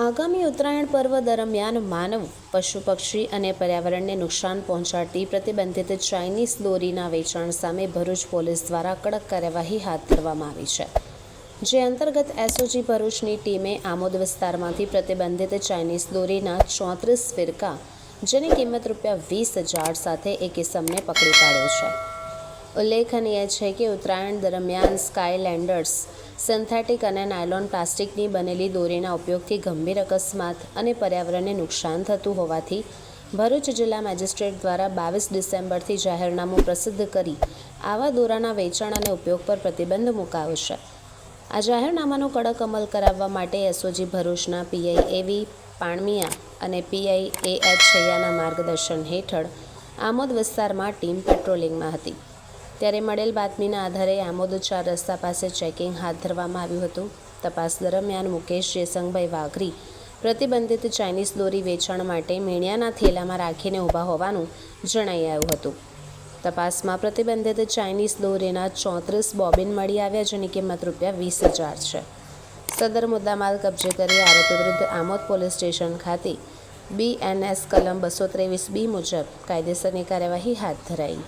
આગામી ઉત્તરાયણ પર્વ દરમિયાન માનવ, પશુ પક્ષી અને પર્યાવરણને નુકસાન પહોંચાડતી પ્રતિબંધિત ચાઇનીઝ દોરીના વેચાણ સામે ભરૂચ પોલીસ દ્વારા કડક કાર્યવાહી હાથ ધરવામાં આવી છે. જે અંતર્ગત એસઓજી ભરૂચની ટીમે આમોદ વિસ્તારમાંથી પ્રતિબંધિત ચાઇનીઝ દોરીના 34 ફિરકા, જેની કિંમત ₹20,000 સાથે એક ઇસમને પકડી પાડ્યો છે. ઉલ્લેખનીય છે કે ઉત્તરાયણ દરમિયાન સ્કાયલેન્ડર્સ, સિન્થેટિક અને નાયલોન પ્લાસ્ટિકની બનેલી દોરીના ઉપયોગથી ગંભીર અકસ્માત અને પર્યાવરણને નુકસાન થતું હોવાથી ભરૂચ જિલ્લા મેજિસ્ટ્રેટ દ્વારા 22 ડિસેમ્બરથી જાહેરનામું પ્રસિદ્ધ કરી આવા દોરાના વેચાણ અને ઉપયોગ પર પ્રતિબંધ મુકાયો છે. આ જાહેરનામાનો કડક અમલ કરાવવા માટે એસઓજી ભરૂચના પીઆઈ એવી પાણમિયા અને પીઆઈ એએચ છૈયાના માર્ગદર્શન હેઠળ આમોદ વિસ્તારમાં ટીમ પેટ્રોલિંગમાં હતી. ત્યારે મળેલ બાતમીના આધારે આમોદ 4 રસ્તા પાસે ચેકિંગ હાથ ધરવામાં આવ્યું હતું. તપાસ દરમિયાન મુકેશ જેસંગભાઈ વાઘરી પ્રતિબંધિત ચાઇનીઝ દોરી વેચાણ માટે મીણિયાના થેલામાં રાખીને ઊભા હોવાનું જણાઈ આવ્યું હતું. તપાસમાં પ્રતિબંધિત ચાઇનીઝ દોરીના 34 બોબિન મળી આવ્યા, જેની કિંમત ₹20,000 છે. સદર મુદ્દામાલ કબજે કરી આરોપી વિરુદ્ધ આમોદ પોલીસ સ્ટેશન ખાતે BNS કલમ 223B મુજબ કાયદેસરની કાર્યવાહી હાથ ધરાઈ.